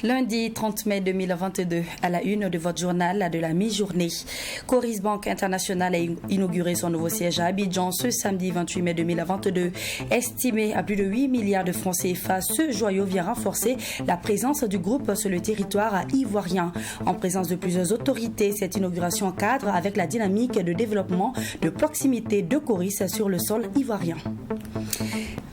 Lundi 30 mai 2022, à la une de votre journal de la mi-journée, Coris Bank International a inauguré son nouveau siège à Abidjan ce samedi 28 mai 2022. Estimé à plus de 8 milliards de francs CFA, ce joyau vient renforcer la présence du groupe sur le territoire ivoirien. En présence de plusieurs autorités, cette inauguration cadre avec la dynamique de développement de proximité de Coris sur le sol ivoirien.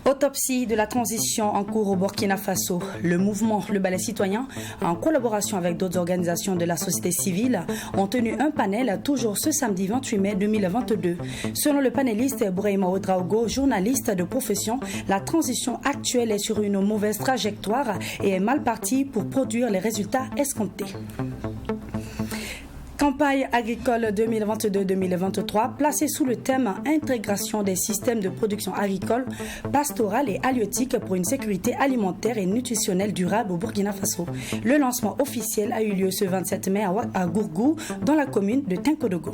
Autopsie de la transition en cours au Burkina Faso. Le mouvement Le Balai Citoyen, en collaboration avec d'autres organisations de la société civile, ont tenu un panel toujours ce samedi 28 mai 2022. Selon le panéliste Bouraïma Ouedraogo, journaliste de profession, la transition actuelle est sur une mauvaise trajectoire et est mal partie pour produire les résultats escomptés. Campagne agricole 2022-2023 placée sous le thème intégration des systèmes de production agricole, pastorale et halieutique pour une sécurité alimentaire et nutritionnelle durable au Burkina Faso. Le lancement officiel a eu lieu ce 27 mai à Gourgou, dans la commune de Tinkodogo.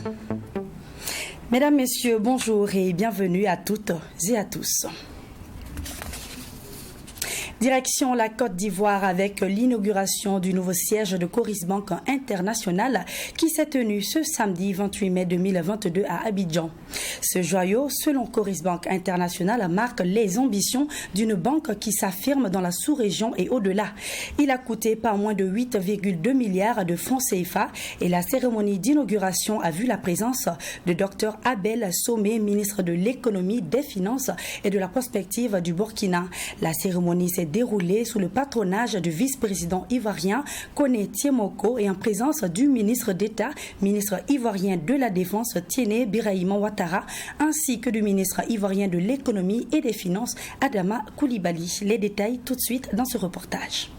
Mesdames, Messieurs, bonjour et bienvenue à toutes et à tous. Direction la Côte d'Ivoire avec l'inauguration du nouveau siège de Coris Bank International qui s'est tenu ce samedi 28 mai 2022 à Abidjan. Ce joyau, selon Coris Bank International, marque les ambitions d'une banque qui s'affirme dans la sous-région et au-delà. Il a coûté pas moins de 8,2 milliards de francs CFA et la cérémonie d'inauguration a vu la présence de Dr Abel Somé, ministre de l'économie, des finances et de la prospective du Burkina. La cérémonie s'est déroulée sous le patronage du vice-président ivoirien Koné Tiemoko et en présence du ministre d'État, ministre ivoirien de la Défense Tiéné Birahima Ouattara, ainsi que du ministre ivoirien de l'économie et des finances Adama Koulibaly. Les détails tout de suite dans ce reportage.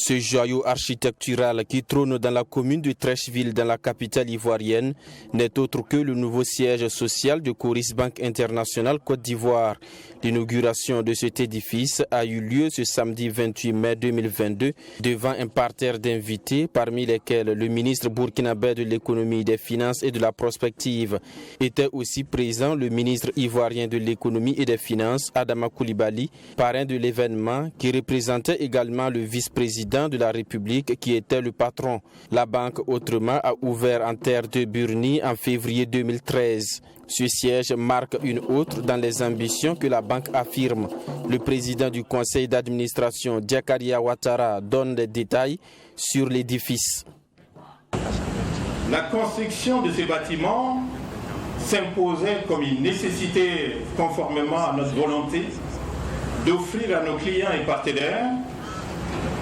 Ce joyau architectural qui trône dans la commune de Treichville, dans la capitale ivoirienne, n'est autre que le nouveau siège social de Coris Bank International Côte d'Ivoire. L'inauguration de cet édifice a eu lieu ce samedi 28 mai 2022 devant un parterre d'invités, parmi lesquels le ministre burkinabé de l'économie, des finances et de la prospective. Était aussi présent le ministre ivoirien de l'économie et des finances, Adama Koulibaly, parrain de l'événement, qui représentait également le vice-président de la République qui était le patron. La banque autrement a ouvert en terre de Burni en février 2013. Ce siège marque une autre dans les ambitions que la banque affirme. Le président du conseil d'administration, Diakaria Ouattara, donne des détails sur l'édifice. La construction de ces bâtiments s'imposait comme une nécessité conformément à notre volonté d'offrir à nos clients et partenaires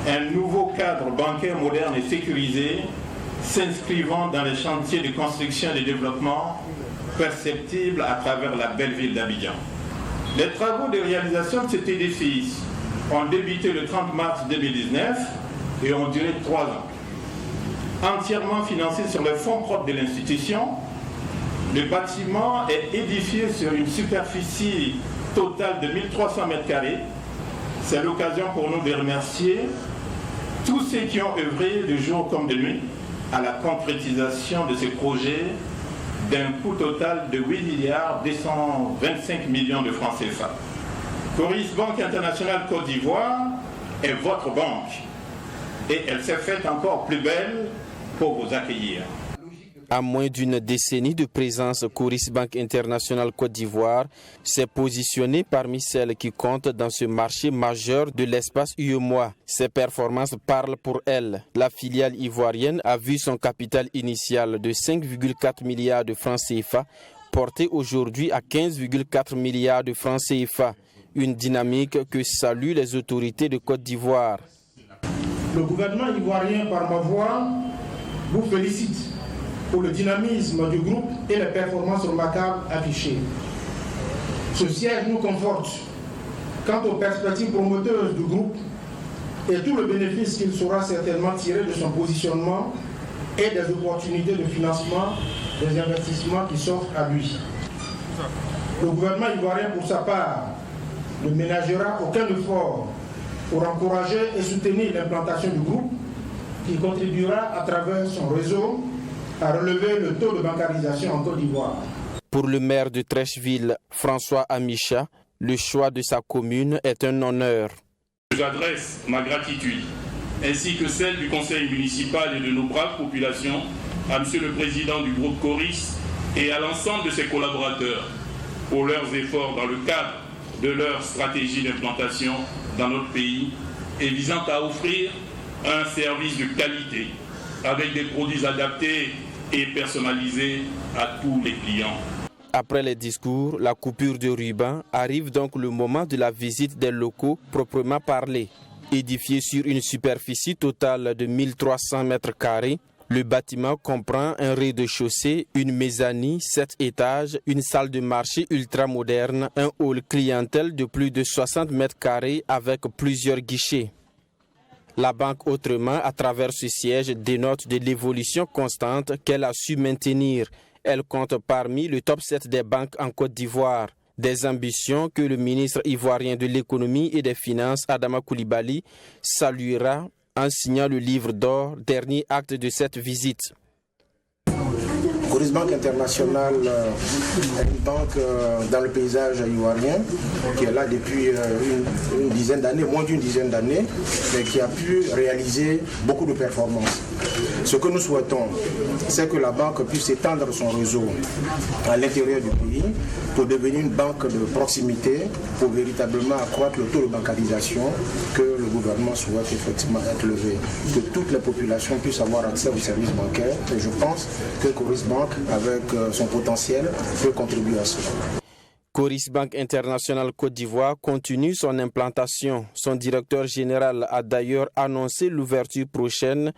un nouveau cadre bancaire moderne et sécurisé s'inscrivant dans les chantiers de construction et de développement perceptibles à travers la belle ville d'Abidjan. Les travaux de réalisation de cet édifice ont débuté le 30 mars 2019 et ont duré 3 ans. Entièrement financé sur les fonds propres de l'institution, le bâtiment est édifié sur une superficie totale de 1300 m². C'est l'occasion pour nous de remercier tous ceux qui ont œuvré de jour comme de nuit à la concrétisation de ce projet d'un coût total de 8 milliards 225 millions de francs CFA. Coris Bank International Côte d'Ivoire est votre banque et elle s'est faite encore plus belle pour vous accueillir. À moins d'une décennie de présence, Coris Bank International Côte d'Ivoire s'est positionné parmi celles qui comptent dans ce marché majeur de l'espace UEMOA. Ses performances parlent pour elle. La filiale ivoirienne a vu son capital initial de 5,4 milliards de francs CFA porté aujourd'hui à 15,4 milliards de francs CFA. Une dynamique que saluent les autorités de Côte d'Ivoire. Le gouvernement ivoirien, par ma voix, vous félicite pour le dynamisme du groupe et les performances remarquables affichées. Ce siège nous conforte quant aux perspectives promoteuses du groupe et tout le bénéfice qu'il saura certainement tirer de son positionnement et des opportunités de financement des investissements qui s'offrent à lui. Le gouvernement ivoirien, pour sa part, ne ménagera aucun effort pour encourager et soutenir l'implantation du groupe qui contribuera à travers son réseau à relever le taux de bancarisation en Côte d'Ivoire. Pour le maire de Treichville, François Amicha, le choix de sa commune est un honneur. J'adresse ma gratitude, ainsi que celle du conseil municipal et de nos braves populations, à Monsieur le Président du groupe Coris et à l'ensemble de ses collaborateurs pour leurs efforts dans le cadre de leur stratégie d'implantation dans notre pays et visant à offrir un service de qualité avec des produits adaptés et personnalisés à tous les clients. Après les discours, la coupure de ruban, arrive donc le moment de la visite des locaux proprement parlés. Édifié sur une superficie totale de 1300 mètres carrés, le bâtiment comprend un rez-de-chaussée, une mezzanine, 7 étages, une salle de marché ultramoderne, un hall clientèle de plus de 60 mètres carrés avec plusieurs guichets. La banque Autrement, à travers ce siège, dénote de l'évolution constante qu'elle a su maintenir. Elle compte parmi le top 7 des banques en Côte d'Ivoire. Des ambitions que le ministre ivoirien de l'économie et des finances, Adama Coulibaly, saluera en signant le livre d'or, dernier acte de cette visite. Coris Bank International est une banque dans le paysage ivoirien qui est là depuis une dizaine d'années, moins d'une dizaine d'années, mais qui a pu réaliser beaucoup de performances. Ce que nous souhaitons, c'est que la banque puisse étendre son réseau à l'intérieur du pays pour devenir une banque de proximité, pour véritablement accroître le taux de bancarisation que le gouvernement souhaite effectivement être levé, que toutes les populations puissent avoir accès aux services bancaires. Et je pense que Coris Bank, avec son potentiel, peut contribuer à cela. Coris Bank International Côte d'Ivoire continue son implantation. Son directeur général a d'ailleurs annoncé l'ouverture prochaine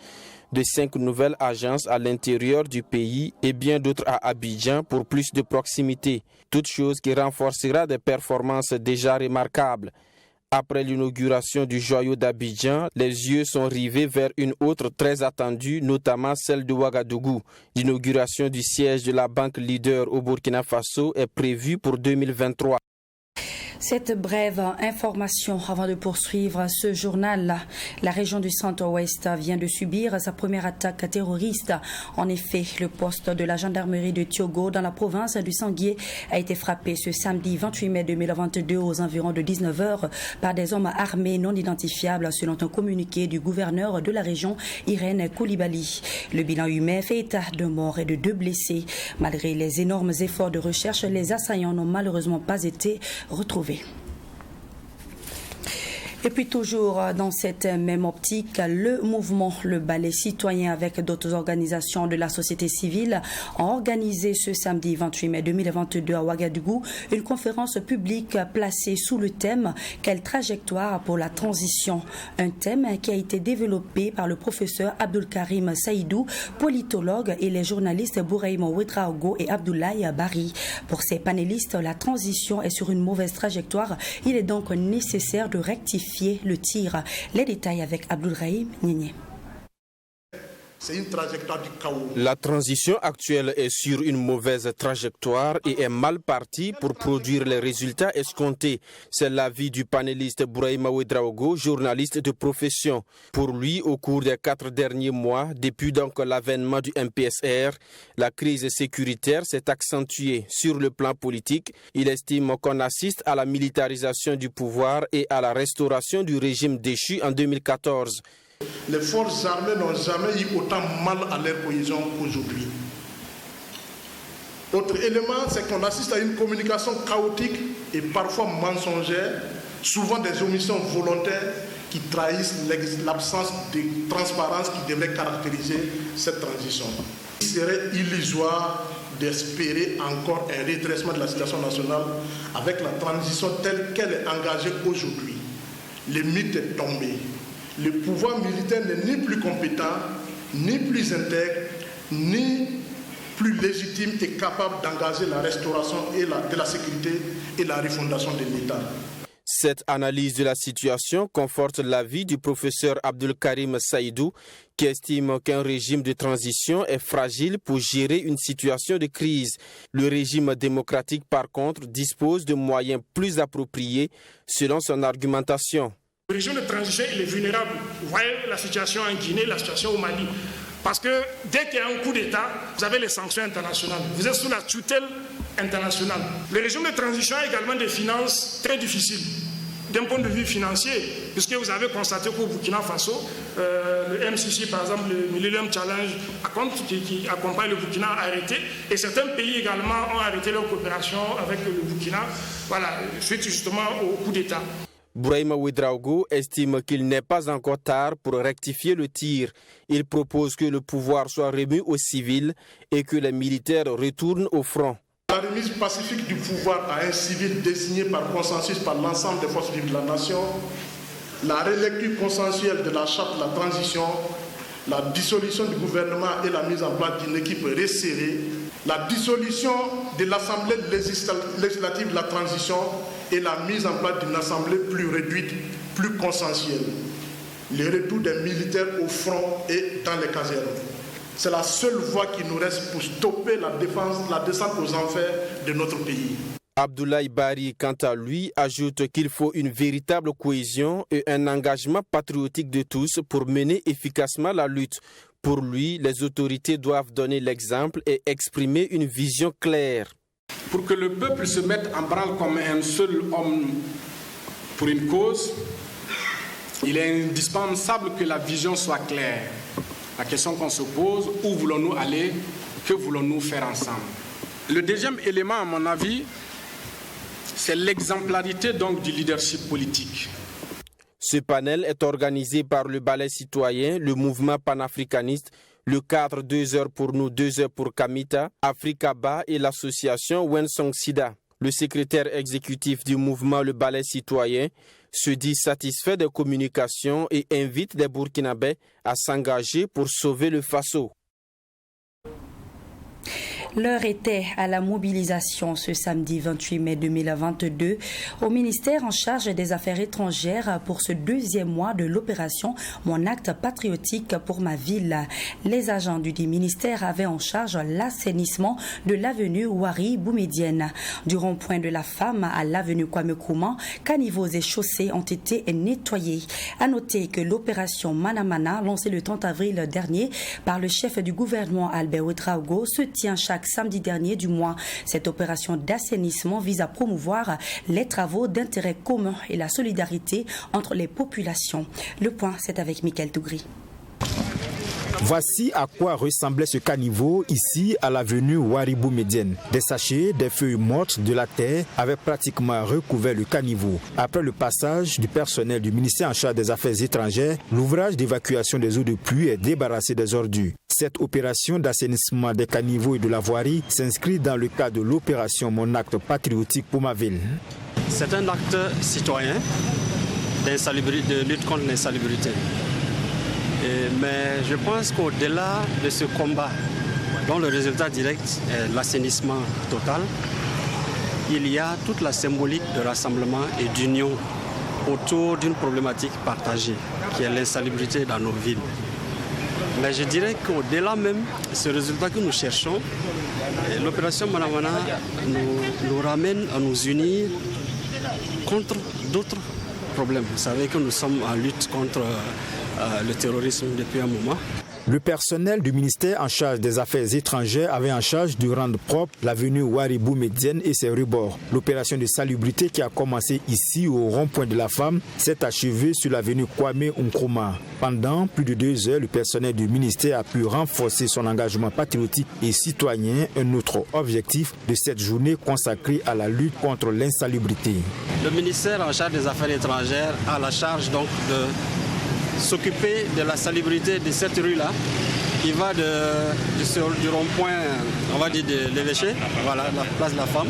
de 5 nouvelles agences à l'intérieur du pays et bien d'autres à Abidjan pour plus de proximité. Toute chose qui renforcera des performances déjà remarquables. Après l'inauguration du joyau d'Abidjan, les yeux sont rivés vers une autre très attendue, notamment celle de Ouagadougou. L'inauguration du siège de la banque leader au Burkina Faso est prévue pour 2023. Cette brève information avant de poursuivre ce journal. La région du Centre-Ouest vient de subir sa première attaque terroriste. En effet, le poste de la gendarmerie de Tiogo dans la province du Sanguier a été frappé ce samedi 28 mai 2022 aux environs de 19h par des hommes armés non identifiables selon un communiqué du gouverneur de la région, Irène Coulibaly. Le bilan humain fait état de morts et de 2 blessés. Malgré les énormes efforts de recherche, les assaillants n'ont malheureusement pas été retrouvés. Et puis toujours dans cette même optique, le mouvement Le Balai Citoyen avec d'autres organisations de la société civile ont organisé ce samedi 28 mai 2022 à Ouagadougou une conférence publique placée sous le thème « Quelle trajectoire pour la transition ?» Un thème qui a été développé par le professeur Abdulkarim Saïdou, politologue, et les journalistes Bouraïma Ouedraogo et Abdoulaye Bari. Pour ces panélistes, la transition est sur une mauvaise trajectoire. Il est donc nécessaire de rectifier le tir. Les détails avec Abdoulrahim Nini. C'est une trajectoire du chaos. La transition actuelle est sur une mauvaise trajectoire et est mal partie pour produire les résultats escomptés. C'est l'avis du panéliste Bouraïma Ouedraogo, journaliste de profession. Pour lui, au cours des 4 derniers mois, depuis donc l'avènement du MPSR, la crise sécuritaire s'est accentuée. Sur le plan politique, il estime qu'on assiste à la militarisation du pouvoir et à la restauration du régime déchu en 2014. Les forces armées n'ont jamais eu autant mal à leur cohésion qu'aujourd'hui. Autre élément, c'est qu'on assiste à une communication chaotique et parfois mensongère, souvent des omissions volontaires qui trahissent l'absence de transparence qui devrait caractériser cette transition. Il serait illusoire d'espérer encore un redressement de la situation nationale avec la transition telle qu'elle est engagée aujourd'hui. Le mythe est tombé. Le pouvoir militaire n'est ni plus compétent, ni plus intègre, ni plus légitime et capable d'engager la restauration de la sécurité et la refondation de l'État. Cette analyse de la situation conforte l'avis du professeur Abdulkarim Saïdou, qui estime qu'un régime de transition est fragile pour gérer une situation de crise. Le régime démocratique, par contre, dispose de moyens plus appropriés selon son argumentation. Le régime de transition, il est vulnérable. Vous voyez la situation en Guinée, la situation au Mali. Parce que dès qu'il y a un coup d'État, vous avez les sanctions internationales. Vous êtes sous la tutelle internationale. Le régime de transition a également des finances très difficiles. d'un point de vue financier, puisque vous avez constaté qu'au Burkina Faso, le MCC, par exemple, le Millennium Challenge, qui accompagne le Burkina, a arrêté, et certains pays également ont arrêté leur coopération avec le Burkina, voilà, suite justement au coup d'État. Bouraïma Ouedraogo estime qu'il n'est pas encore tard pour rectifier le tir. Il propose que le pouvoir soit remis aux civils et que les militaires retournent au front. La remise pacifique du pouvoir à un civil désigné par consensus par l'ensemble des forces vives de la nation, la relecture consensuelle de la charte de la transition, la dissolution du gouvernement et la mise en place d'une équipe resserrée, la dissolution de l'Assemblée législative de la transition et la mise en place d'une assemblée plus réduite, plus consensuelle. Le retour des militaires au front et dans les casernes. C'est la seule voie qui nous reste pour stopper la descente aux enfers de notre pays. Abdoulaye Bari, quant à lui, ajoute qu'il faut une véritable cohésion et un engagement patriotique de tous pour mener efficacement la lutte. Pour lui, les autorités doivent donner l'exemple et exprimer une vision claire. Pour que le peuple se mette en branle comme un seul homme pour une cause, il est indispensable que la vision soit claire. La question qu'on se pose, où voulons-nous aller? Que voulons-nous faire ensemble? Le deuxième élément, à mon avis, c'est l'exemplarité donc du leadership politique. Ce panel est organisé par le Balai citoyen, le mouvement panafricaniste, le cadre 2 heures pour nous, 2 heures pour Kamita, Afrikaba et l'association Wensong Sida. Le secrétaire exécutif du mouvement Le Balai citoyen se dit satisfait des communications et invite les Burkinabés à s'engager pour sauver le Faso. L'heure était à la mobilisation ce samedi 28 mai 2022 au ministère en charge des Affaires étrangères pour ce deuxième mois de l'opération Mon acte patriotique pour ma ville. Les agents du dit ministère avaient en charge l'assainissement de l'avenue Wari Boumedienne. Du rond-point de la Femme à l'avenue Kwame Nkrumah, caniveaux et chaussées ont été nettoyés. À noter que l'opération Manamana, lancée le 30 avril dernier par le chef du gouvernement Albert Ouedraogo, se tient chaque samedi dernier du mois. Cette opération d'assainissement vise à promouvoir les travaux d'intérêt commun et la solidarité entre les populations. Le point, c'est avec Mickaël Tougri. Voici à quoi ressemblait ce caniveau ici à l'avenue Wari Boumedienne. Des sachets, des feuilles mortes, de la terre avaient pratiquement recouvert le caniveau. Après le passage du personnel du ministère en charge des Affaires étrangères, l'ouvrage d'évacuation des eaux de pluie est débarrassé des ordures. Cette opération d'assainissement des caniveaux et de la voirie s'inscrit dans le cadre de l'opération Mon acte patriotique pour ma ville. C'est un acte citoyen de lutte contre l'insalubrité. Mais je pense qu'au-delà de ce combat, dont le résultat direct est l'assainissement total, il y a toute la symbolique de rassemblement et d'union autour d'une problématique partagée, qui est l'insalubrité dans nos villes. Mais je dirais qu'au-delà même, ce résultat que nous cherchons, l'opération Manamana nous ramène à nous unir contre d'autres problèmes. Vous savez que nous sommes en lutte contre le terrorisme depuis un moment. Le personnel du ministère en charge des Affaires étrangères avait en charge de rendre propre l'avenue Wari Boumedienne et ses rebords. L'opération de salubrité qui a commencé ici au rond-point de la Femme s'est achevée sur l'avenue Kwame Nkrumah. Pendant plus de 2 heures, le personnel du ministère a pu renforcer son engagement patriotique et citoyen, un autre objectif de cette journée consacrée à la lutte contre l'insalubrité. Le ministère en charge des Affaires étrangères a la charge donc de s'occuper de la salubrité de cette rue-là, qui va du rond-point, on va dire de l'évêché, voilà, la place de la Femme,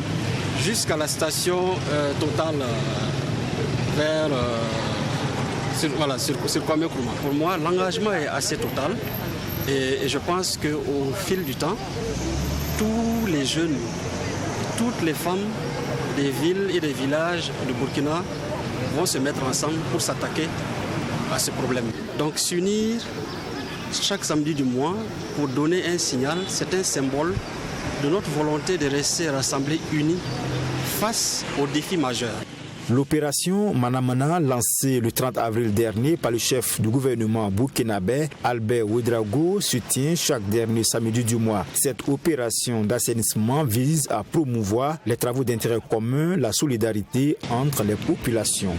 jusqu'à la station Total vers sur Kwame Nkrumah. Pour moi, l'engagement est assez total et je pense qu'au fil du temps, tous les jeunes, toutes les femmes des villes et des villages de Burkina vont se mettre ensemble pour s'attaquer à ce problème. Donc s'unir chaque samedi du mois pour donner un signal, c'est un symbole de notre volonté de rester rassemblés unis face aux défis majeurs. L'opération Manamana, lancée le 30 avril dernier par le chef du gouvernement burkinabé, Albert Ouedraogo, se tient chaque dernier samedi du mois. Cette opération d'assainissement vise à promouvoir les travaux d'intérêt commun, la solidarité entre les populations.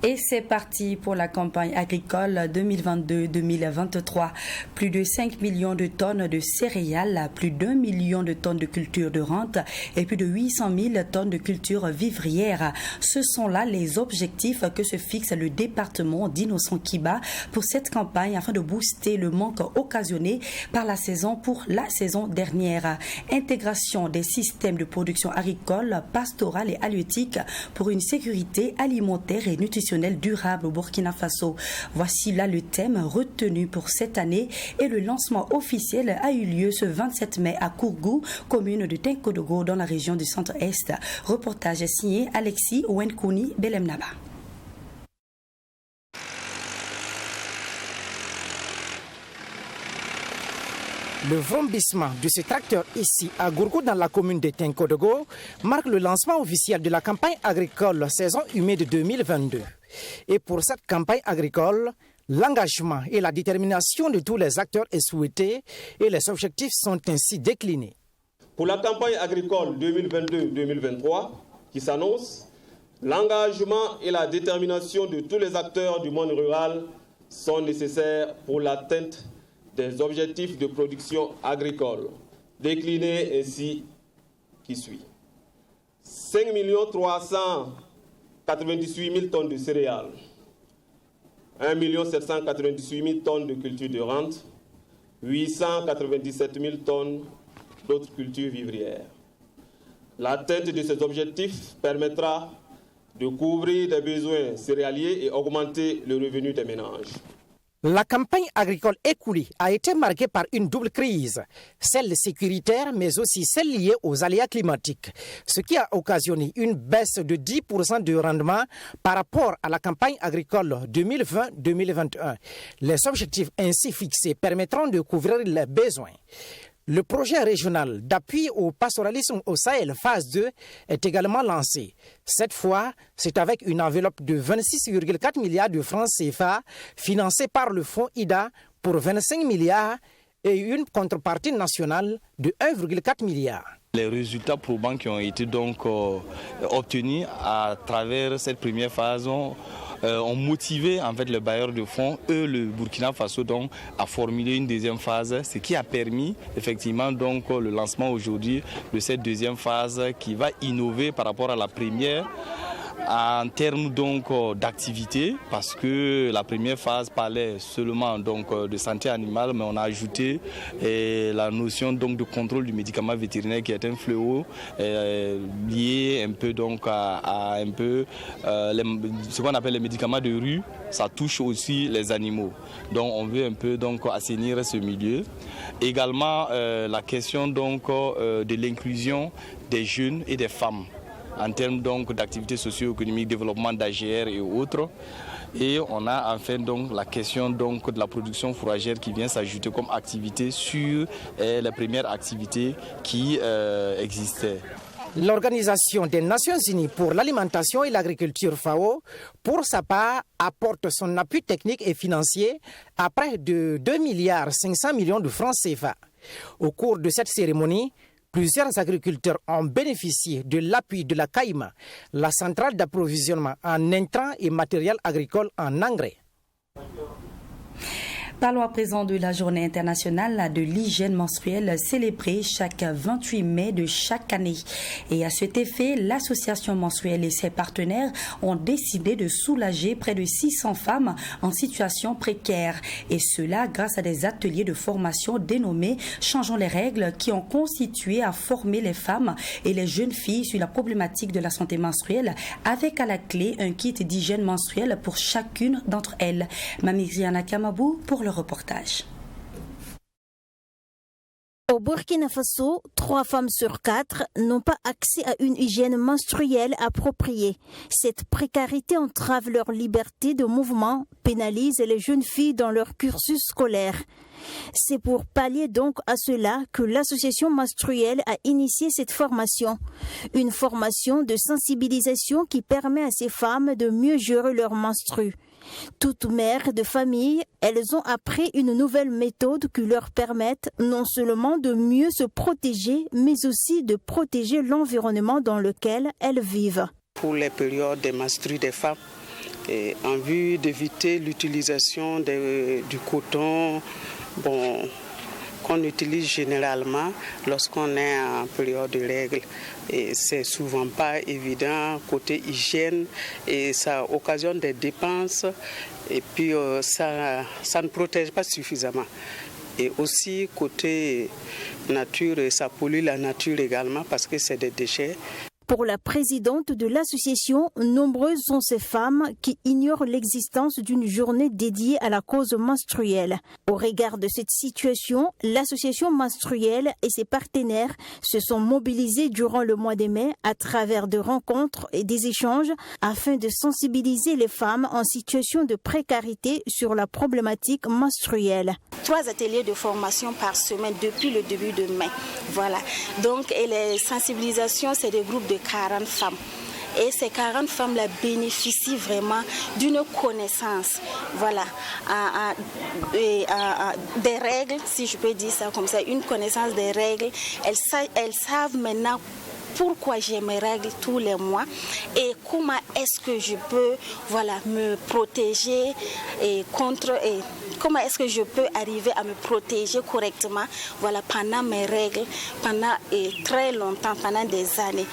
Et c'est parti pour la campagne agricole 2022-2023. Plus de 5 millions de tonnes de céréales, plus d'1 million de tonnes de cultures de rente et plus de 800 000 tonnes de cultures vivrières. Ce sont là les objectifs que se fixe le département d'Innocent Kiba pour cette campagne afin de booster le manque occasionné par la saison pour la saison dernière. Intégration des systèmes de production agricole, pastorale et halieutique pour une sécurité alimentaire et nutritionnelle durable au Burkina Faso. Voici là le thème retenu pour cette année et le lancement officiel a eu lieu ce 27 mai à Kourgou, commune de Tenkodogo dans la région du centre-est. Reportage signé Alexis Wenkouni Belemnaba. Le vrombissement de ce tracteur ici à Gourgou dans la commune de Tenkodogo marque le lancement officiel de la campagne agricole saison humide 2022. Et pour cette campagne agricole, l'engagement et la détermination de tous les acteurs est souhaité et les objectifs sont ainsi déclinés. Pour la campagne agricole 2022-2023 qui s'annonce, l'engagement et la détermination de tous les acteurs du monde rural sont nécessaires pour l'atteinte des objectifs de production agricole, déclinés ainsi qui suit. 5 398 000 tonnes de céréales, 1 798 000 tonnes de culture de rente, 897 000 tonnes d'autres cultures vivrières. L'atteinte de ces objectifs permettra de couvrir des besoins céréaliers et augmenter le revenu des ménages. La campagne agricole écoulée a été marquée par une double crise, celle sécuritaire mais aussi celle liée aux aléas climatiques, ce qui a occasionné une baisse de 10% de rendement par rapport à la campagne agricole 2020-2021. Les objectifs ainsi fixés permettront de couvrir les besoins. Le projet régional d'appui au pastoralisme au Sahel, phase 2, est également lancé. Cette fois, c'est avec une enveloppe de 26,4 milliards de francs CFA financée par le fonds IDA pour 25 milliards et une contrepartie nationale de 1,4 milliard. Les résultats probants qui ont été donc obtenus à travers cette première phase ont motivé en fait les bailleurs de fonds, le Burkina Faso donc à formuler une deuxième phase, ce qui a permis effectivement donc le lancement aujourd'hui de cette deuxième phase qui va innover par rapport à la première en termes donc d'activité, parce que la première phase parlait seulement donc de santé animale, mais on a ajouté la notion donc de contrôle du médicament vétérinaire qui est un fléau lié un peu donc à un peu ce qu'on appelle les médicaments de rue. Ça touche aussi les animaux, donc on veut un peu donc assainir ce milieu. Également la question donc de l'inclusion des jeunes et des femmes en termes donc d'activités socio-économiques, développement d'AGR et autres. Et on a enfin donc la question donc de la production fourragère qui vient s'ajouter comme activité sur les premières activités qui existaient. L'Organisation des Nations Unies pour l'alimentation et l'agriculture FAO, pour sa part, apporte son appui technique et financier à près de 2,5 milliards de francs CFA. Au cours de cette cérémonie, plusieurs agriculteurs ont bénéficié de l'appui de la CAIMA, la centrale d'approvisionnement en intrants et matériel agricole en engrais. Parlons à présent de la journée internationale de l'hygiène menstruelle célébrée chaque 28 mai de chaque année. Et à cet effet, l'association menstruelle et ses partenaires ont décidé de soulager près de 600 femmes en situation précaire. Et cela grâce à des ateliers de formation dénommés « Changeons les règles » qui ont constitué à former les femmes et les jeunes filles sur la problématique de la santé menstruelle avec à la clé un kit d'hygiène menstruelle pour chacune d'entre elles. Mamiriana Kamabou pour le reportage. Au Burkina Faso, 3 femmes sur 4 n'ont pas accès à une hygiène menstruelle appropriée. Cette précarité entrave leur liberté de mouvement, pénalise les jeunes filles dans leur cursus scolaire. C'est pour pallier donc à cela que l'association menstruelle a initié cette formation. Une formation de sensibilisation qui permet à ces femmes de mieux gérer leurs menstrues. Toutes mères de famille, elles ont appris une nouvelle méthode qui leur permette non seulement de mieux se protéger, mais aussi de protéger l'environnement dans lequel elles vivent. Pour les périodes des menstrues des femmes, et en vue d'éviter l'utilisation du coton, qu'on utilise généralement lorsqu'on est en période de règles. Et c'est souvent pas évident côté hygiène et ça occasionne des dépenses et puis ça ne protège pas suffisamment. Et aussi côté nature, ça pollue la nature également parce que c'est des déchets. Pour la présidente de l'association, nombreuses sont ces femmes qui ignorent l'existence d'une journée dédiée à la cause menstruelle. Au regard de cette situation, l'association menstruelle et ses partenaires se sont mobilisés durant le mois de mai à travers des rencontres et des échanges afin de sensibiliser les femmes en situation de précarité sur la problématique menstruelle. 3 ateliers de formation par semaine depuis le début de mai. Voilà. Donc, et les sensibilisations, c'est des groupes de 40 femmes. Et ces 40 femmes-là bénéficient vraiment d'une connaissance, voilà, des règles, si je peux dire ça comme ça, une connaissance des règles. Elles savent maintenant pourquoi j'ai mes règles tous les mois et comment est-ce que je peux me protéger comment est-ce que je peux arriver à me protéger correctement pendant mes règles, pendant très longtemps, pendant des années.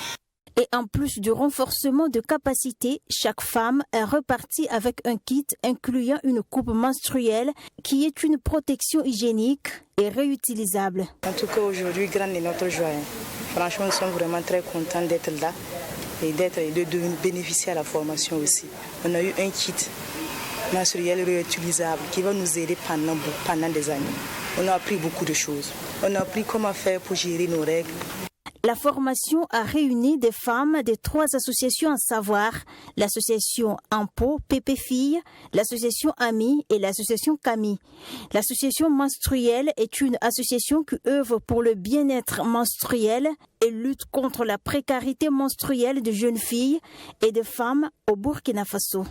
Et en plus du renforcement de capacités, chaque femme est repartie avec un kit incluant une coupe menstruelle qui est une protection hygiénique et réutilisable. En tout cas, aujourd'hui, grande est notre joie. Franchement, nous sommes vraiment très contents d'être là et de bénéficier à la formation aussi. On a eu un kit menstruel réutilisable qui va nous aider pendant des années. On a appris beaucoup de choses. On a appris comment faire pour gérer nos règles. La formation a réuni des femmes des 3 associations à savoir l'association Ampo, Pépé Filles, l'association Ami et l'association Camille. L'association menstruelle est une association qui œuvre pour le bien-être menstruel et lutte contre la précarité menstruelle de jeunes filles et de femmes au Burkina Faso.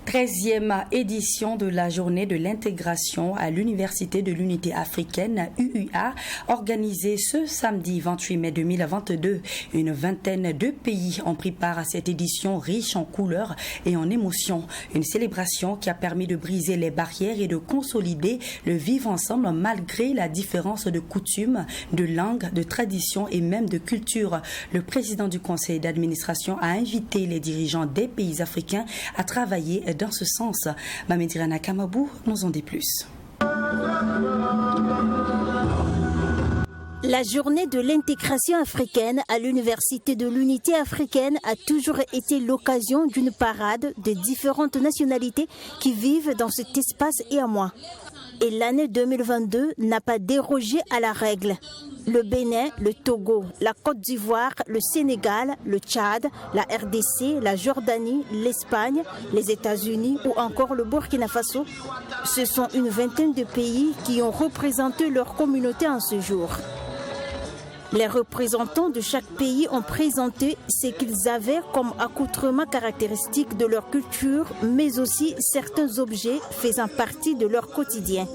13e édition de la journée de l'intégration à l'Université de l'Unité africaine, UUA, organisée ce samedi 28 mai 2022. Une vingtaine de pays ont pris part à cette édition riche en couleurs et en émotions. Une célébration qui a permis de briser les barrières et de consolider le vivre ensemble malgré la différence de coutumes, de langue, de tradition et même de culture. Le président du conseil d'administration a invité les dirigeants des pays africains à travailler dans ce sens. Mamedirana Kamabou nous en dit plus. La journée de l'intégration africaine à l'Université de l'Unité africaine a toujours été l'occasion d'une parade de différentes nationalités qui vivent dans cet espace et à moi. Et l'année 2022 n'a pas dérogé à la règle. Le Bénin, le Togo, la Côte d'Ivoire, le Sénégal, le Tchad, la RDC, la Jordanie, l'Espagne, les États-Unis ou encore le Burkina Faso, ce sont une vingtaine de pays qui ont représenté leur communauté en ce jour. Les représentants de chaque pays ont présenté ce qu'ils avaient comme accoutrement caractéristique de leur culture, mais aussi certains objets faisant partie de leur quotidien.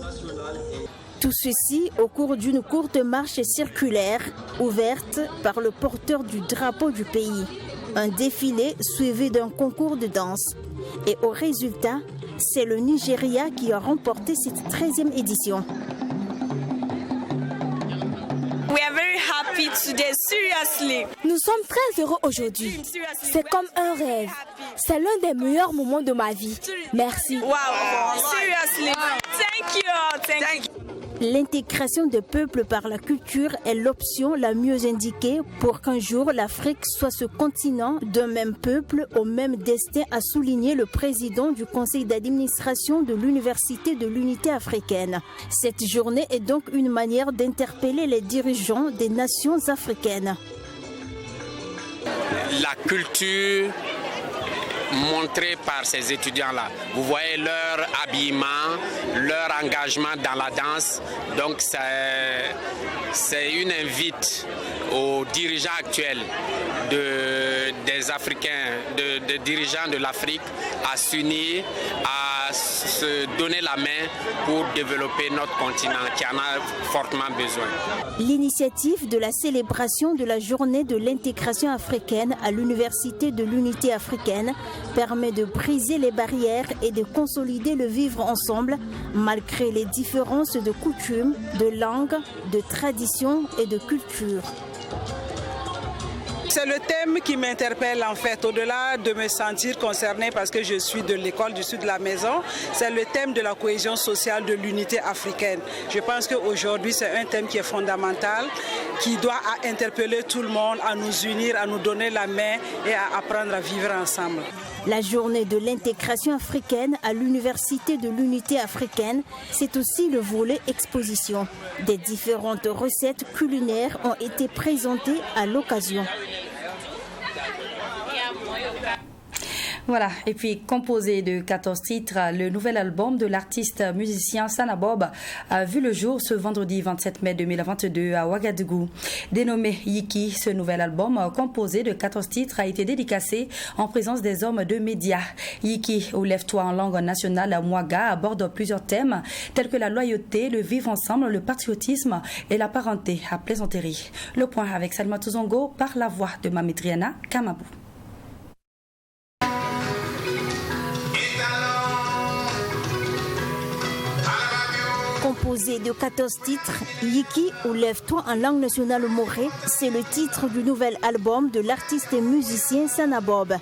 Tout ceci au cours d'une courte marche circulaire ouverte par le porteur du drapeau du pays. Un défilé suivi d'un concours de danse. Et au résultat, c'est le Nigeria qui a remporté cette 13e édition. Nous sommes très heureux aujourd'hui. C'est comme un rêve. C'est l'un des meilleurs moments de ma vie. Merci. L'intégration des peuples par la culture est l'option la mieux indiquée pour qu'un jour l'Afrique soit ce continent d'un même peuple au même destin, a souligné le président du conseil d'administration de l'Université de l'Unité africaine. Cette journée est donc une manière d'interpeller les dirigeants des nations africaines. La culture montré par ces étudiants-là. Vous voyez leur habillement, leur engagement dans la danse. Donc c'est une invite aux dirigeants actuels des Africains, des dirigeants de l'Afrique à s'unir, à se donner la main pour développer notre continent qui en a fortement besoin. L'initiative de la célébration de la journée de l'intégration africaine à l'Université de l'Unité africaine permet de briser les barrières et de consolider le vivre ensemble malgré les différences de coutumes, de langue, de tradition et de culture. C'est le thème qui m'interpelle en fait, au-delà de me sentir concernée parce que je suis de l'école du sud de la maison, c'est le thème de la cohésion sociale de l'unité africaine. Je pense qu'aujourd'hui c'est un thème qui est fondamental, qui doit interpeller tout le monde, à nous unir, à nous donner la main et à apprendre à vivre ensemble. La journée de l'intégration africaine à l'Université de l'Unité africaine, c'est aussi le volet exposition. Des différentes recettes culinaires ont été présentées à l'occasion. Voilà, et puis composé de 14 titres, le nouvel album de l'artiste musicien Sanabob a vu le jour ce vendredi 27 mai 2022 à Ouagadougou. Dénommé Yiki, ce nouvel album composé de 14 titres a été dédicacé en présence des hommes de médias. Yiki, ou Lève-toi en langue nationale Mwaga, aborde plusieurs thèmes tels que la loyauté, le vivre ensemble, le patriotisme et la parenté à plaisanterie. Le point avec Salma Touzongo par la voix de Mamitriana Kamabou. Composé de 14 titres, Yiki ou Lève-toi en langue nationale morée, c'est le titre du nouvel album de l'artiste et musicien Sanabob.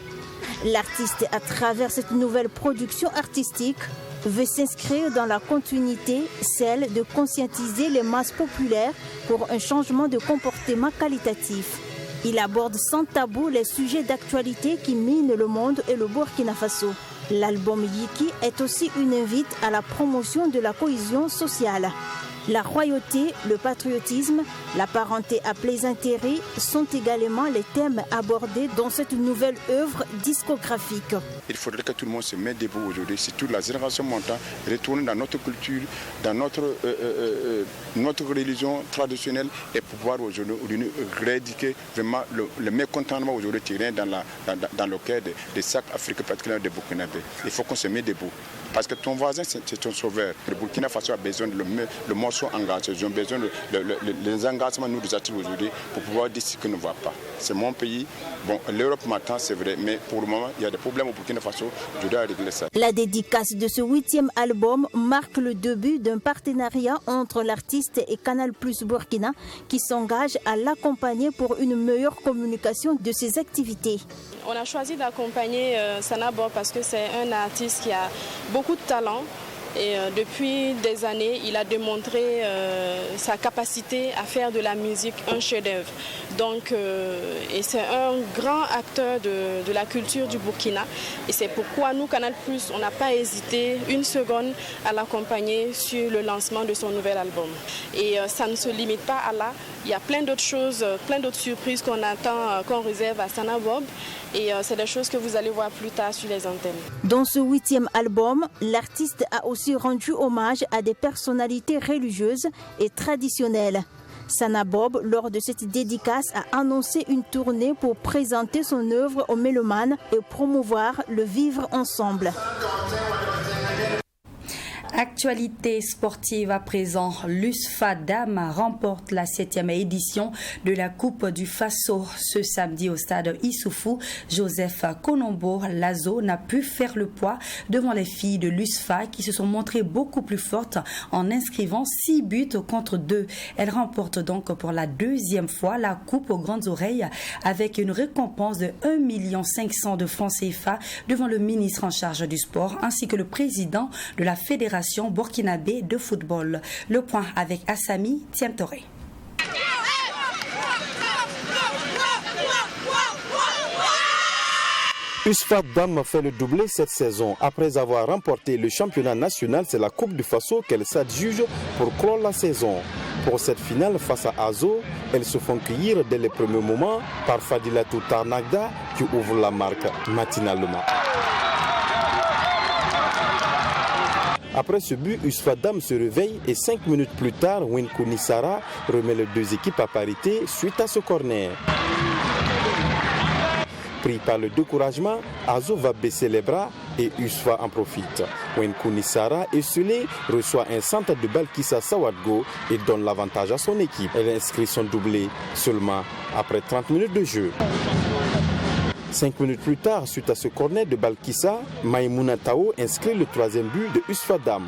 L'artiste, à travers cette nouvelle production artistique, veut s'inscrire dans la continuité, celle de conscientiser les masses populaires pour un changement de comportement qualitatif. Il aborde sans tabou les sujets d'actualité qui minent le monde et le Burkina Faso. L'album Yiki est aussi une invite à la promotion de la cohésion sociale. La royauté, le patriotisme, la parenté à plaisanterie sont également les thèmes abordés dans cette nouvelle œuvre discographique. Il faudrait que tout le monde se mette debout aujourd'hui, surtout la génération montante, retourner dans notre culture, dans notre religion traditionnelle et pouvoir aujourd'hui éradiquer vraiment le mécontentement aujourd'hui qui règne dans le cœur des sacs africains, particulièrement des Burkinabés. Il faut qu'on se mette debout. Parce que ton voisin, c'est ton sauveur. Le Burkina Faso a besoin de le morceau engagé. Ils ont besoin des engagements nous actifs aujourd'hui pour pouvoir dire ce que ne va pas. C'est mon pays. Bon, l'Europe m'attend, c'est vrai, mais pour le moment, il y a des problèmes au Burkina Faso. Je dois régler ça. La dédicace de ce 8e album marque le début d'un partenariat entre l'artiste et Canal+ Burkina qui s'engage à l'accompagner pour une meilleure communication de ses activités. On a choisi d'accompagner Sanabob parce que c'est un artiste qui a beaucoup de talent. Et depuis des années, il a démontré sa capacité à faire de la musique un chef-d'œuvre. Donc, et c'est un grand acteur de la culture du Burkina. Et c'est pourquoi nous, Canal+, on n'a pas hésité une seconde à l'accompagner sur le lancement de son nouvel album. Et ça ne se limite pas à là. Il y a plein d'autres choses, plein d'autres surprises qu'on attend, qu'on réserve à Sanabob. Et c'est des choses que vous allez voir plus tard sur les antennes. Dans ce 8e album, l'artiste a aussi rendu hommage à des personnalités religieuses et traditionnelles. Sanabob, lors de cette dédicace, a annoncé une tournée pour présenter son œuvre aux mélomanes et promouvoir le vivre ensemble. Actualité sportive à présent, l'USFA Dames remporte la 7e édition de la Coupe du Faso ce samedi au stade Issoufou. Joseph Konombo Lazo n'a pu faire le poids devant les filles de l'USFA qui se sont montrées beaucoup plus fortes en inscrivant 6 buts contre 2. Elle remporte donc pour la 2e fois la Coupe aux grandes oreilles avec une récompense de 1 500 000 de francs CFA devant le ministre en charge du sport ainsi que le président de la Fédération burkinabé de football. Le point avec Assami Tientoré. USFA Dame fait le doublé cette saison. Après avoir remporté le championnat national, c'est la Coupe du Faso qu'elle s'adjuge pour clore la saison. Pour cette finale face à Azo, elles se font cueillir dès les premiers moments par Fadilatou Tarnagda qui ouvre la marque matinalement. Après ce but, Youssoupha Dam se réveille et 5 minutes plus tard, Winkou Nissara remet les deux équipes à parité suite à ce corner. Pris par le découragement, Azo va baisser les bras et Youssoupha en profite. Winkou Nissara, esselé, reçoit un centre de Balkissa Sawadgo et donne l'avantage à son équipe. Elle inscrit son doublé seulement après 30 minutes de jeu. 5 minutes plus tard, suite à ce corner de Balkissa, Maïmouna Tao inscrit le troisième but de Youssoupha Dam.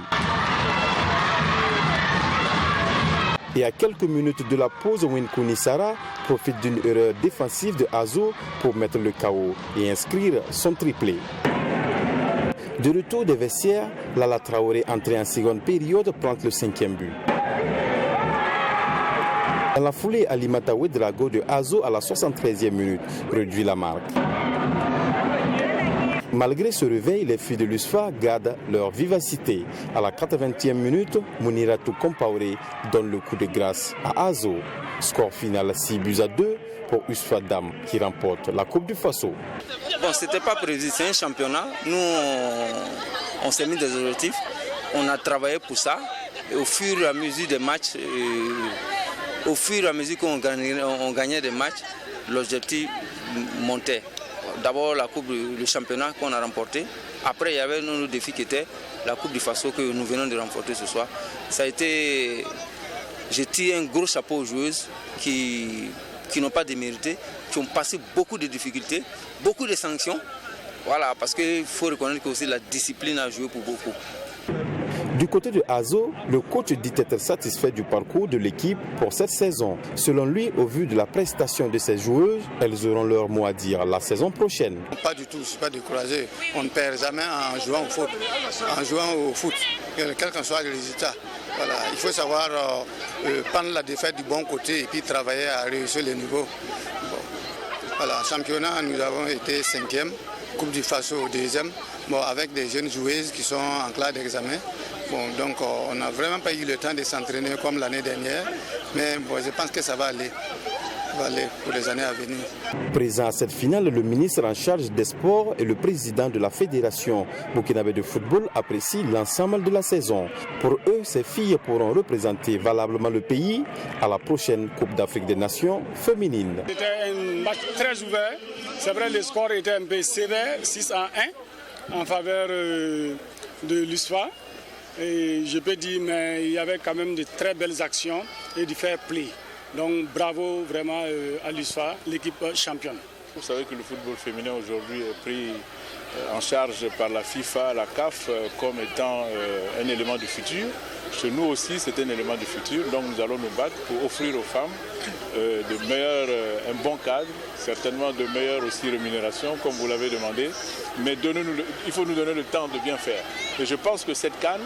Et à quelques minutes de la pause, Winkou Nissara profite d'une erreur défensive de Azo pour mettre le KO et inscrire son triplé. De retour des vestiaires, Lala Traoré, entré en seconde période, plante le 5e but. Dans la foulée, Alimata Ouedraogo de Azo à la 73e minute réduit la marque. Malgré ce réveil, les filles de l'USFA gardent leur vivacité. À la 80e minute, Mouniratou Compaoré donne le coup de grâce à Azo. Score final 6-2 pour USFA Dam qui remporte la Coupe du Faso. Bon, c'était pas prévu, c'est un championnat. Nous, on s'est mis des objectifs. On a travaillé pour ça. Et au fur et à mesure des matchs, au fur et à mesure qu'on gagnait des matchs, l'objectif montait. D'abord la Coupe, le championnat qu'on a remporté. Après, il y avait nos défis qui étaient la Coupe du Faso que nous venons de remporter ce soir. Ça a été... J'ai tiré un gros chapeau aux joueuses qui n'ont pas démérité, qui ont passé beaucoup de difficultés, beaucoup de sanctions. Voilà, parce qu'il faut reconnaître que aussi la discipline a joué pour beaucoup. Du côté de Azo, le coach dit être satisfait du parcours de l'équipe pour cette saison. Selon lui, au vu de la prestation de ses joueuses, elles auront leur mot à dire la saison prochaine. Pas du tout, je ne suis pas découragé. On ne perd jamais en jouant au foot, quel que soit le résultat. Voilà, il faut savoir prendre la défaite du bon côté et puis travailler à réussir le niveau. Bon. Voilà, championnat, nous avons été 5e, Coupe du Faso 2e, bon, avec des jeunes joueuses qui sont en classe d'examen. Bon, donc on n'a vraiment pas eu le temps de s'entraîner comme l'année dernière, mais bon, je pense que ça va aller pour les années à venir. Présent à cette finale, le ministre en charge des sports et le président de la Fédération burkinabé de football apprécient l'ensemble de la saison. Pour eux, ces filles pourront représenter valablement le pays à la prochaine Coupe d'Afrique des Nations féminine. C'était un match très ouvert. C'est vrai, le score était un peu sévère, 6-1 en faveur de l'USFA. Et je peux dire, mais il y avait quand même de très belles actions et du fair play. Donc bravo vraiment à l'USFA, l'équipe championne. Vous savez que le football féminin aujourd'hui est pris en charge par la FIFA, la CAF, comme étant un élément du futur. Chez nous aussi, c'est un élément du futur. Donc nous allons nous battre pour offrir aux femmes un bon cadre, certainement de meilleures aussi rémunérations, comme vous l'avez demandé. Mais il faut nous donner le temps de bien faire. Et je pense que cette CAN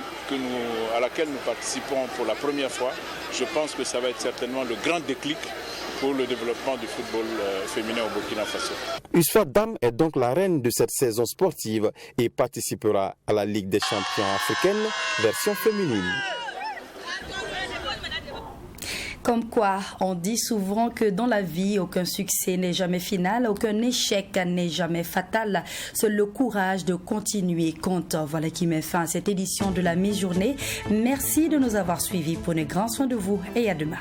à laquelle nous participons pour la première fois, je pense que ça va être certainement le grand déclic pour le développement du football féminin au Burkina Faso. Youssoupha Dam est donc la reine de cette saison sportive et participera à la Ligue des champions africaine version féminine. Comme quoi, on dit souvent que dans la vie, aucun succès n'est jamais final, aucun échec n'est jamais fatal. Seul le courage de continuer compte. Voilà qui met fin à cette édition de la mi-journée. Merci de nous avoir suivis. Prenez grand soin de vous et à demain.